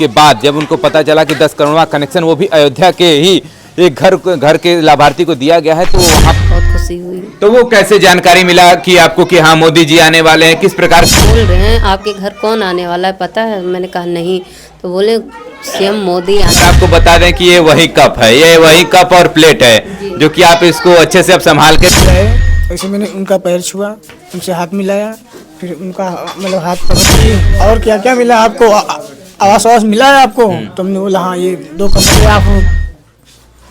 उसके बाद जब उनको पता चला कि 10 करोड़वां कनेक्शन वो भी अयोध्या के ही एक घर के लाभार्थी को दिया गया है, तो वहाँ बहुत खुशी हुई। तो वो कैसे जानकारी मिला कि आपको कि हाँ मोदी जी आने वाले हैं, किस प्रकार बोल रहे हैं आपके घर कौन आने वाला है पता है? मैंने कहा नहीं, तो बोले सीएम मोदी आने। आपको बता दें कि ये वही कप है, ये वही कप और प्लेट है जो कि आप इसको अच्छे से अब संभाल के वैसे मैंने उनका पैर छुआ, उनसे हाथ मिलाया, फिर उनका मतलब हाथ पकड़ और क्या क्या मिला आपको, आवास मिला है आपको? तो हमने बोला हाँ ये 2 कमरे आप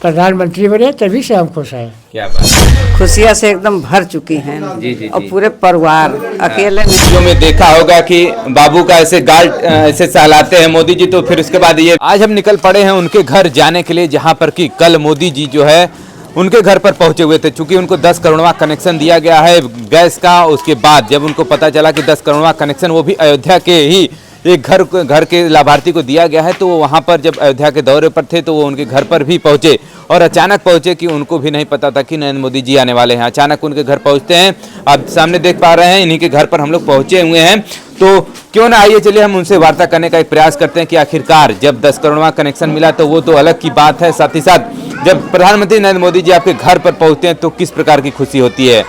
प्रधानमंत्री बने तभी से हम खुश हैं। क्या बात, खुशियाँ से एकदम भर चुकी हैं। जी। और पूरे परिवार अकेले नहीं। जो में देखा होगा कि बाबू का ऐसे गाल ऐसे सहलाते हैं मोदी जी, तो फिर उसके बाद ये आज हम निकल पड़े हैं उनके घर जाने के लिए, जहां पर कि कल मोदी जी जो है उनके घर पर पहुंचे हुए थे। चूंकि उनको 10 करोड़वां कनेक्शन दिया गया है गैस का, उसके बाद जब उनको पता चला कि 10 करोड़वां कनेक्शन वो भी अयोध्या के ही एक घर के लाभार्थी को दिया गया है, तो वहाँ पर जब अयोध्या के दौरे पर थे तो वो उनके घर पर भी पहुँचे और अचानक पहुँचे कि उनको भी नहीं पता था कि नरेंद्र मोदी जी आने वाले हैं। अचानक उनके घर पहुँचते हैं, आप सामने देख पा रहे हैं, इन्हीं के घर पर हम लोग पहुँचे हुए हैं। तो क्यों ना आइए चलिए हम उनसे वार्ता करने का एक प्रयास करते हैं कि आखिरकार जब 10 करोड़वां कनेक्शन मिला तो वो तो अलग की बात है, साथ ही साथ जब प्रधानमंत्री नरेंद्र मोदी जी आपके घर पर पहुँचते हैं तो किस प्रकार की खुशी होती है।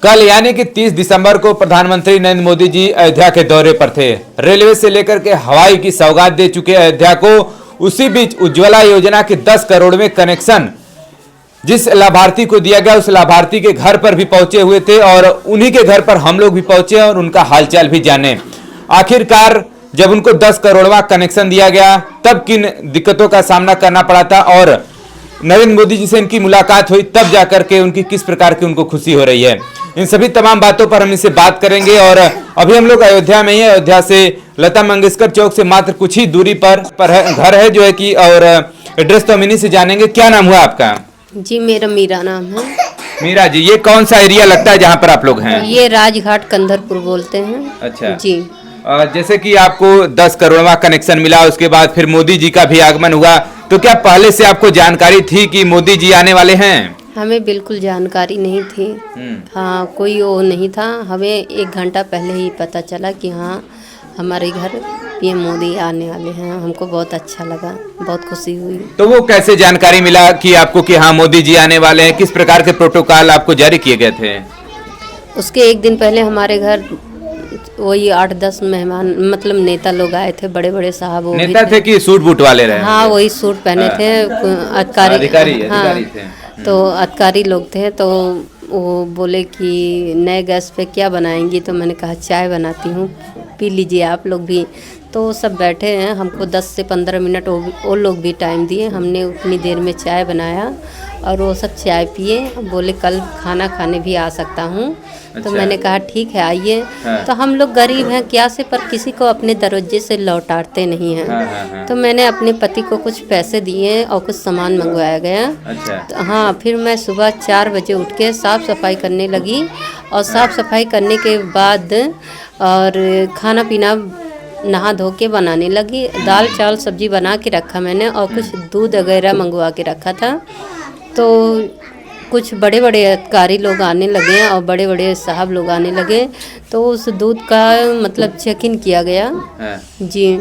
कल यानी कि 30 दिसंबर को प्रधानमंत्री नरेंद्र मोदी जी अयोध्या के दौरे पर थे। रेलवे से लेकर के हवाई की सौगात दे चुके अयोध्या को। उसी बीच उज्ज्वला योजना के 10 करोड़वें कनेक्शन जिस लाभार्थी को दिया गया उस लाभार्थी के घर पर भी पहुंचे हुए थे और उन्हीं के घर पर हम लोग भी पहुंचे और उनका हालचाल भी जाने। आखिरकार जब उनको 10 करोड़वां कनेक्शन दिया गया तब किन दिक्कतों का सामना करना पड़ा था और नरेंद्र मोदी जी से इनकी मुलाकात हुई तब जाकर के उनकी किस प्रकार की उनको खुशी हो रही है, इन सभी तमाम बातों पर हम इनसे बात करेंगे। और अभी हम लोग अयोध्या में ही है। अयोध्या से लता मंगेशकर चौक से मात्र कुछ ही दूरी पर है, घर है जो है कि, और एड्रेस तो हम इन्हीं से जानेंगे। क्या नाम हुआ आपका? जी मेरा मीरा नाम है। मीरा जी, ये कौन सा एरिया लगता है जहाँ पर आप लोग हैं? ये राजघाट कंधरपुर बोलते हैं। अच्छा जी। जैसे कि आपको 10 करोड़वां कनेक्शन मिला, उसके बाद फिर मोदी जी का भी आगमन हुआ, तो क्या पहले से आपको जानकारी थी कि मोदी जी आने वाले हैं? हमें बिल्कुल जानकारी नहीं थी। हाँ, कोई वो नहीं था। हमें 1 घंटा पहले ही पता चला कि हाँ हमारे घर पीएम मोदी आने वाले हैं। हमको बहुत अच्छा लगा, बहुत खुशी हुई। तो वो कैसे जानकारी मिला कि आपको कि हाँ मोदी जी आने वाले हैं? किस प्रकार के प्रोटोकॉल आपको जारी किए गए थे? उसके 1 दिन पहले हमारे घर वही 8-10 मेहमान मतलब नेता लोग आए थे, बड़े बड़े साहब। वो नेता थे कि सूट बूट वाले रहे? हाँ, वही सूट पहने थे, अधिकारी थे। तो अधिकारी लोग थे। तो वो बोले कि नए गैस पे क्या बनाएंगी? तो मैंने कहा चाय बनाती हूँ, पी लीजिए आप लोग भी। तो सब बैठे हैं, हमको 10 से 15 मिनट वो लोग भी टाइम दिए। हमने उतनी देर में चाय बनाया और वो सब चाय पिए। बोले कल खाना खाने भी आ सकता हूँ। तो मैंने कहा ठीक है आइए। तो हम लोग गरीब हैं क्या से, पर किसी को अपने दरवाजे से लौटाते नहीं हैं। तो मैंने अपने पति को कुछ पैसे दिए और कुछ सामान मंगवाया गया। तो हाँ, फिर मैं सुबह 4 बजे उठ के साफ़ सफाई करने लगी और साफ़ सफाई करने के बाद और खाना पीना नहा धो के बनाने लगी। दाल चावल सब्जी बना के रखा मैंने और कुछ दूध वगैरह मंगवा के रखा था। तो कुछ बड़े बड़े अधिकारी लोग आने लगे और बड़े बड़े साहब लोग आने लगे। तो उस दूध का मतलब चेक इन किया गया। जी।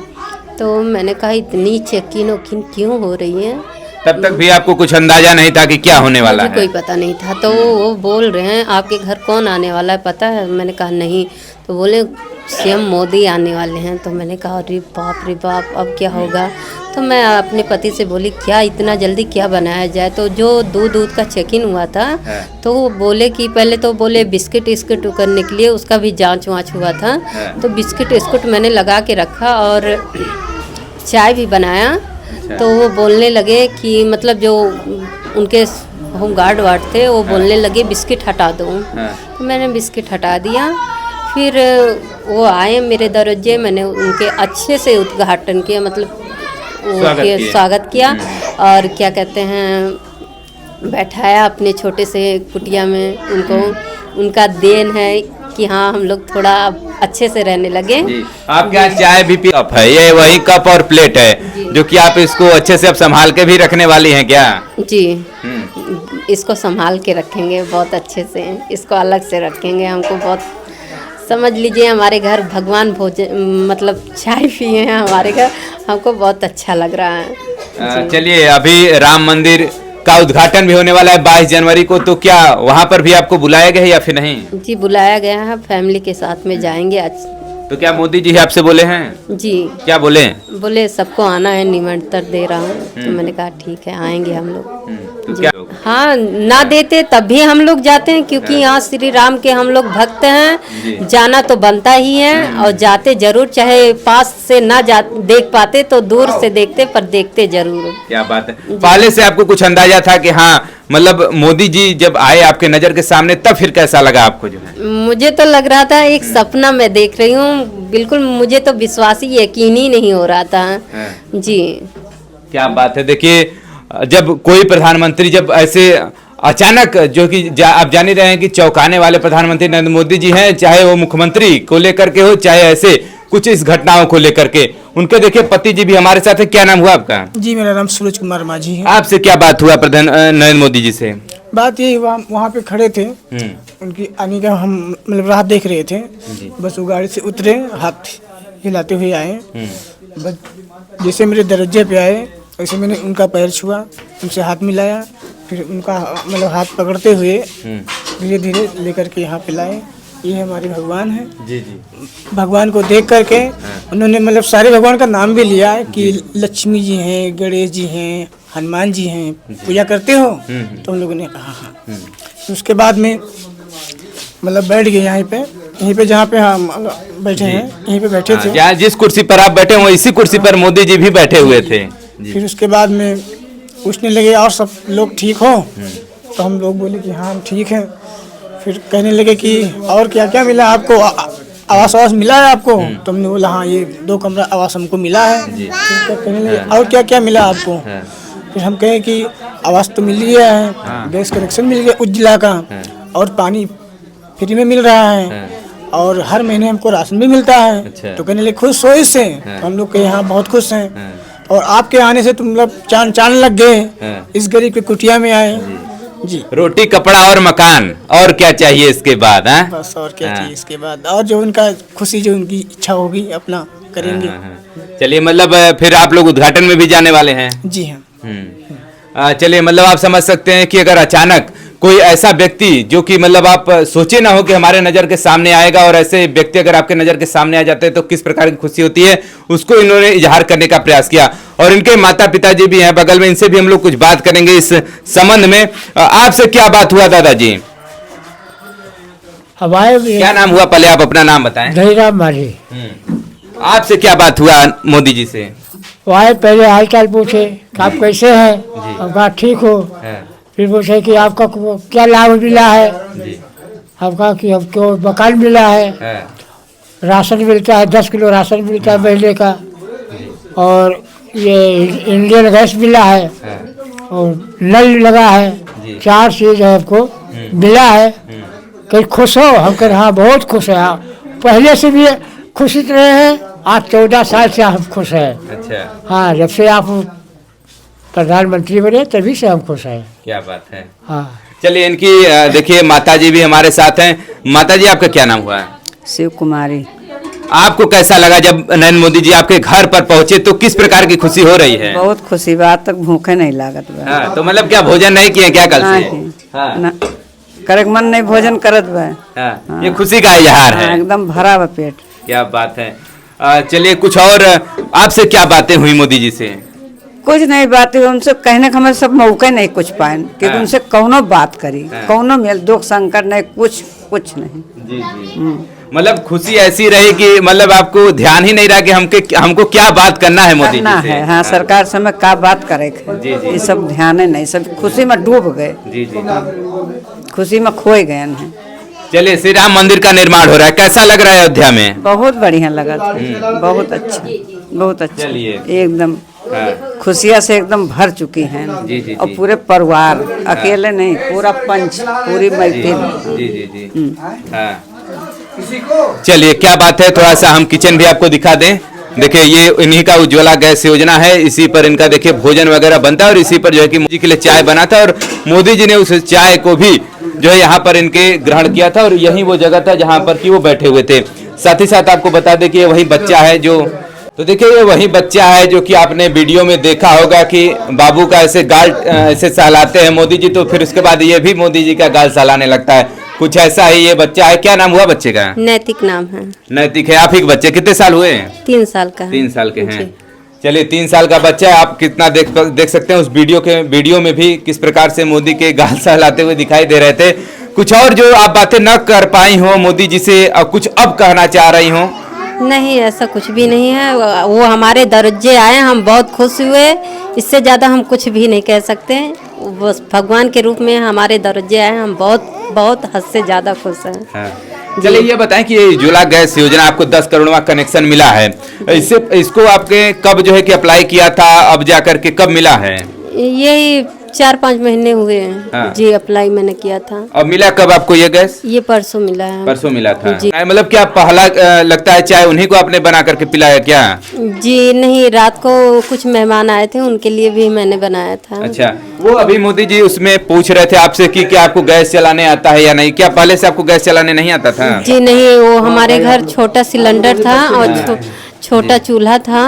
तो मैंने कहा इतनी चेक इन क्यों हो रही है? तब तक भी आपको कुछ अंदाजा नहीं था कि क्या होने वाला है? कोई पता नहीं था। तो वो बोल रहे हैं आपके घर कौन आने वाला है पता है? मैंने कहा नहीं। तो बोले सीएम मोदी आने वाले हैं। तो मैंने कहा अरे बाप अब क्या होगा? तो मैं अपने पति से बोली क्या इतना जल्दी क्या बनाया जाए? तो जो दूध का चेक इन हुआ था तो वो बोले कि पहले तो बोले बिस्किट इस्किट करने के लिए उसका भी जांच वाँच हुआ था। तो बिस्किट इस्कुट मैंने लगा के रखा और चाय भी बनाया। तो वो बोलने लगे कि मतलब जो उनके होम गार्ड वार्ड थे वो बोलने लगे बिस्किट हटा दो। तो मैंने बिस्किट हटा दिया। फिर वो आए मेरे दरवाजे, मैंने उनके अच्छे से उद्घाटन किया, मतलब स्वागत किया और क्या कहते हैं बैठाया अपने छोटे से कुटिया में उनको। उनका देन है कि हाँ हम लोग थोड़ा अच्छे से रहने लगे। आपके यहाँ चाय भी कप है, ये वही कप और प्लेट है जो कि आप इसको अच्छे से अब संभाल के भी रखने वाली हैं क्या? जी, इसको संभाल के रखेंगे बहुत अच्छे से, इसको अलग से रखेंगे। हमको बहुत समझ लीजिए हमारे घर भगवान भोजन मतलब चाय पिए हैं हमारे घर, हमको बहुत अच्छा लग रहा है। चलिए, अभी राम मंदिर का उद्घाटन भी होने वाला है 22 जनवरी को, तो क्या वहाँ पर भी आपको बुलाया गया है या फिर नहीं? जी बुलाया गया है, फैमिली के साथ में जाएंगे आज। तो क्या मोदी जी आपसे बोले हैं? जी क्या बोले? बोले सबको आना है, निमंत्रण दे रहा हूँ। तो मैंने कहा ठीक है आएंगे हम लोग। तो जी। क्या हाँ, ना देते तब भी हम लोग जाते हैं, क्योंकि यहाँ श्री राम के हम लोग भक्त हैं, जाना तो बनता ही है और जाते जरूर, चाहे पास से ना जा देख पाते तो दूर से देखते, पर देखते जरूर। क्या बात है। पहले से आपको कुछ अंदाजा था कि हाँ, मतलब मोदी जी जब आए आपके नजर के सामने, तब फिर कैसा लगा आपको जो है? मुझे तो लग रहा था एक सपना मैं देख रही हूँ, बिल्कुल मुझे तो विश्वास ही यकीन ही नहीं हो रहा था। जी क्या बात है। देखिए, जब कोई प्रधानमंत्री जब ऐसे अचानक, जो कि आप जान ही रहे हैं कि चौंकाने वाले प्रधानमंत्री नरेंद्र मोदी जी हैं, चाहे वो मुख्यमंत्री को लेकर के हो, चाहे ऐसे कुछ इस घटनाओं को लेकर के, उनके देखिए पति जी भी हमारे साथ है। क्या नाम हुआ आपका? जी मेरा नाम सूरज कुमार माझी है। आपसे क्या बात हुआ प्रधान नरेंद्र मोदी जी से? बात यही हुआ, वहाँ पे खड़े थे, उनकी आने का हम मतलब राह देख रहे थे। बस वो गाड़ी से उतरे, हाथ हिलाते हुए आए। बस जैसे मेरे दरवाजे पे आए वैसे मैंने उनका पैर छुआ, उनसे हाथ मिलाया, फिर उनका मतलब हाथ पकड़ते हुए धीरे धीरे लेकर के यहाँ पे लाए। ये हमारे भगवान है। जी जी। भगवान को देख करके उन्होंने मतलब सारे भगवान का नाम भी लिया है कि लक्ष्मी जी हैं, गणेश जी हैं, हनुमान जी हैं, पूजा करते हो? तो उन लोगों ने कहा हाँ। तो उसके बाद में मतलब बैठ गए यहीं पे जहाँ पे हम बैठे हैं, यहीं पे बैठे थे। जहाँ जिस कुर्सी पर आप बैठे हो इसी कुर्सी पर मोदी जी भी बैठे हुए थे। फिर उसके बाद में पूछने लगे और सब लोग ठीक हो? तो हम लोग बोले कि हाँ हम ठीक हैं। फिर कहने लगे कि और क्या क्या मिला आपको, आवास मिला है आपको? तो हमने बोला हाँ ये 2 कमरा आवास हमको मिला है। फिर कहने लगे और क्या क्या मिला आपको? फिर हम कहें कि आवास तो मिल गया है, गैस कनेक्शन मिल गया उज्ज्वला का, और पानी फ्री में मिल रहा है, और हर महीने हमको राशन भी मिलता है। अच्छा। तो कहने लगे खुश हो इससे? तो हम लोग के यहाँ बहुत खुश हैं, और आपके आने से तुम लोग चांद लग गए, इस गरीब की कुटिया में आए। जी, रोटी कपड़ा और मकान, और क्या चाहिए इसके बाद? हाँ बस और क्या चाहिए इसके बाद, और जो उनका खुशी, जो उनकी इच्छा होगी अपना करेंगे। चलिए, मतलब फिर आप लोग उद्घाटन में भी जाने वाले हैं? जी हाँ। चलिए, मतलब आप समझ सकते हैं कि अगर अचानक कोई ऐसा व्यक्ति जो कि मतलब आप सोचे ना हो कि हमारे नज़र के सामने आएगा, और ऐसे व्यक्ति अगर आपके नज़र के सामने आ जाते हैं तो किस प्रकार की खुशी होती है, उसको इन्होंने इजहार करने का प्रयास किया। और इनके माता पिताजी भी हैं बगल में, इनसे भी हम लोग कुछ बात करेंगे इस संबंध में। आपसे क्या बात हुआ दादाजी? हमारे क्या नाम हुआ? पहले आप अपना नाम बताएं। दहीराम माझी। आपसे क्या बात हुआ मोदी जी से? वहाँ पहले हाल चाल पूछे कि आप कैसे हैं, हम कहा ठीक हो। फिर पूछे कि आपका क्या लाभ मिला है, हम कहा कि हमको मकान मिला है, राशन मिलता है, 10 किलो राशन मिलता है महीने का, और ये इंडियन गैस मिला है, और नल लगा है, 4 चीज है हमको मिला है। कहीं खुश हो? हम कह हाँ बहुत खुश है, हाँ पहले से भी खुश रहे हैं, आज 14 साल से हम खुश हैं। अच्छा, हाँ जब से आप प्रधानमंत्री बने तभी से हम खुश हैं। क्या बात है। हाँ चलिए, इनकी देखिए माताजी भी हमारे साथ हैं। माताजी, आपका क्या नाम हुआ है? शिव कुमारी। आपको कैसा लगा जब नरेंद्र मोदी जी आपके घर पर पहुंचे, तो किस प्रकार की खुशी हो रही है? बहुत खुशी बात, तक भूखे नहीं लागत बा। हाँ, तो मतलब क्या भोजन नहीं किए क्या कल से? हाँ, ना करे मन नहीं भोजन करत बा। हाँ, ये खुशी का इजहार है। एकदम भरा बा पेट। क्या बात है। चलिए, कुछ और आपसे क्या बातें हुई मोदी जी से? कुछ नहीं बात हुई उनसे, कहने का हमें सब मौके नहीं कुछ पाए कि उनसे कौनो बात करी, कौनो मेल दुख संकट नहीं, कुछ नहीं। जी जी। मतलब खुशी ऐसी रही कि मतलब आपको ध्यान ही नहीं रहा कि हमको क्या बात करना है मोदी करना जी से। है। हाँ, सरकार से हमें क्या बात करे, ये सब ध्यान नहीं, सब खुशी में डूब गए। जी जी। खुशी में खोए गए हैं। चलिए, श्री राम मंदिर का निर्माण हो रहा है, कैसा लग रहा है अयोध्या में? बहुत बढ़िया लगा था, बहुत अच्छा, बहुत अच्छा। चलिए। एकदम खुशियाँ से एकदम भर चुकी हैं। जी, जी, और जी। पूरे परिवार, अकेले नहीं, पूरा पंच, पूरी महफिल। जी जी जी। हाँ। चलिए, क्या बात है, थोड़ा सा हम किचन भी आपको दिखा दें। देखिए ये इन्हीं का उज्ज्वला गैस योजना है, इसी पर इनका देखिए भोजन वगैरह बनता है और इसी पर जो है कि मोदी के लिए चाय बना था और मोदी जी ने उस चाय को भी जो है यहाँ पर इनके ग्रहण किया था और यही वो जगह था जहाँ पर कि वो बैठे हुए थे। साथ ही साथ आपको बता दें कि ये वही बच्चा है जो, तो देखिए ये वही बच्चा है जो कि आपने वीडियो में देखा होगा कि बाबू का ऐसे गाल ऐसे सहलाते हैं मोदी जी, तो फिर उसके बाद ये भी मोदी जी का गाल सहलाने लगता है। कुछ ऐसा ही ये बच्चा है। क्या नाम हुआ बच्चे का? नैतिक नाम है। नैतिक है। आप ही के बच्चे कितने साल हुए हैं? 3 साल का है। 3 साल के हैं। जी। चलिए 3 साल का बच्चा है। आप कितना देख सकते हैं उस वीडियो में भी किस प्रकार से मोदी के गाल सहलाते हुए दिखाई दे रहे थे। कुछ और जो आप बातें न कर पाई हो मोदी जी से और कुछ अब कहना चाह रही हो? नहीं, ऐसा कुछ भी नहीं है। वो हमारे दरजे आए, हम बहुत खुश हुए। इससे ज़्यादा हम कुछ भी नहीं कह सकते। बस भगवान के रूप में हमारे दरजे आए, हम बहुत बहुत हद से ज़्यादा खुश हैं। हाँ। चलिए ये बताएं कि ये उज्ज्वला गैस योजना आपको 10 करोड़ कनेक्शन मिला है, इसको आपके कब जो है कि अप्लाई किया था, अब जाकर के कब मिला है? यही 4-5 महीने हुए हैं। हाँ। जी, अप्लाई मैंने किया था। और मिला कब आपको ये गैस? ये परसों मिला है। परसों मिला था। जी। मतलब क्या पहला लगता है चाय उन्हीं को आपने बना करके पिलाया क्या? जी नहीं, रात को कुछ मेहमान आए थे, उनके लिए भी मैंने बनाया था। अच्छा, वो अभी मोदी जी उसमें पूछ रहे थे आपसे कि क्या आपको गैस चलाने आता है या नहीं, क्या पहले से आपको गैस चलाने नहीं आता था? जी नहीं, वो हमारे घर छोटा सिलेंडर था और छोटा चूल्हा था,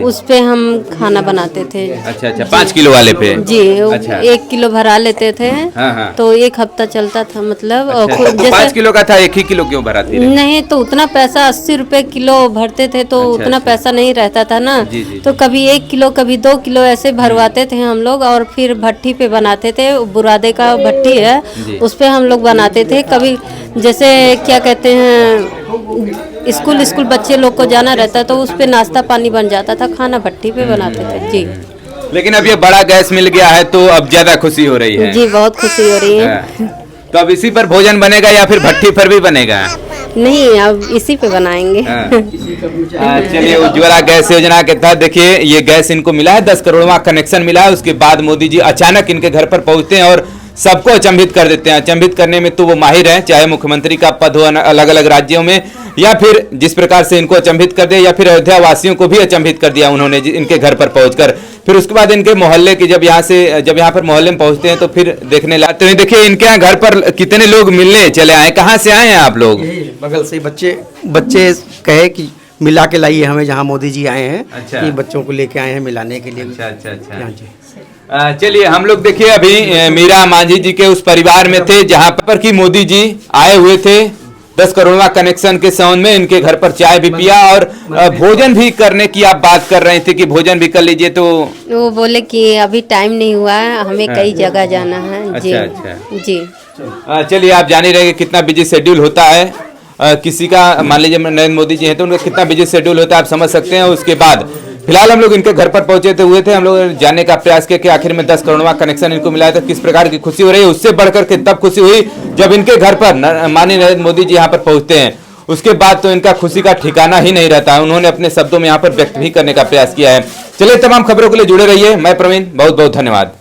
उस पे हम खाना बनाते थे। अच्छा अच्छा, 5 किलो वाले पे? जी। अच्छा। 1 किलो भरा लेते थे। हाँ। तो 1 हफ्ता चलता था। मतलब अच्छा, तो 5 किलो का था, 1 ही किलो क्यों भराती रही? नहीं, तो उतना पैसा 80 रुपए किलो भरते थे, तो अच्छा, उतना अच्छा। पैसा नहीं रहता था ना। जी। तो कभी 1 किलो कभी 2 किलो ऐसे भरवाते थे हम लोग, और फिर भट्टी पे बनाते थे। बुरादे का भट्टी है, उस पे हम लोग बनाते थे। कभी जैसे क्या कहते हैं, स्कूल बच्चे लोग को जाना रहता तो उस पे नाश्ता पानी बन जाता था, खाना भट्टी पे बनाते थे। जी। लेकिन अब ये बड़ा गैस मिल गया है तो अब ज्यादा खुशी हो रही है? जी, बहुत खुशी हो रही है। हाँ। तो अब इसी पर भोजन बनेगा या फिर भट्टी पर भी बनेगा? नहीं, अब इसी पे बनाएंगे। चलिए उज्ज्वला गैस योजना के तहत देखिए ये गैस इनको मिला है, 10 करोड़वां कनेक्शन मिला है। उसके बाद मोदी जी अचानक इनके घर पर पहुंचते हैं और सबको अचंभित कर देते हैं। अचंभित करने में तो वो माहिर हैं, चाहे मुख्यमंत्री का पद हो अलग अलग राज्यों में, या फिर जिस प्रकार से इनको अचंभित कर दिया, या फिर अयोध्या वासियों को भी अचंभित कर दिया उन्होंने इनके घर पर पहुंचकर। फिर उसके बाद इनके मोहल्ले की जब यहाँ पर मोहल्ले में पहुंचते हैं तो फिर देखने लगते हैं। देखिए इनके यहाँ घर पर कितने लोग मिलने चले आए। कहाँ से आए हैं आप लोग? बगल से बच्चे कहे कि मिला के लाइए हमें, जहाँ मोदी जी आए हैं। अच्छा। कि बच्चों को लेके आए हैं मिलाने के लिए। अच्छा। हाँ जी। चलिए हम लोग देखिए अभी मीरा मांझी जी के उस परिवार में थे जहां पर कि मोदी जी आए हुए थे 10 करोड़वां कनेक्शन के संबंध में। इनके घर पर चाय भी पिया और भोजन भी करने की आप बात कर रहे थे कि भोजन भी कर लीजिए, तो वो बोले कि अभी टाइम नहीं हुआ है, हमें कई जगह जाना है। जी। अच्छा। जी। चलिए आप जान ही रहे कितना बिजी शेड्यूल होता है किसी का। मान लीजिए नरेंद्र मोदी जी हैं तो उनका कितना बिजी शेड्यूल होता है आप समझ सकते हैं। उसके बाद फिलहाल हम लोग इनके घर पर पहुंचे थे हम लोग जानने का प्रयास किया कि आखिर में 10 करोड़वां कनेक्शन इनको मिला है तो किस प्रकार की खुशी हो रही है। उससे बढ़कर के तब खुशी हुई जब इनके घर पर माननीय नरेंद्र मोदी जी यहाँ पर पहुंचते हैं। उसके बाद तो इनका खुशी का ठिकाना ही नहीं रहता है। उन्होंने अपने शब्दों में यहाँ पर व्यक्त भी करने का प्रयास किया है। चलिए तमाम खबरों के लिए जुड़े रहिए। मैं प्रवीण, बहुत बहुत धन्यवाद।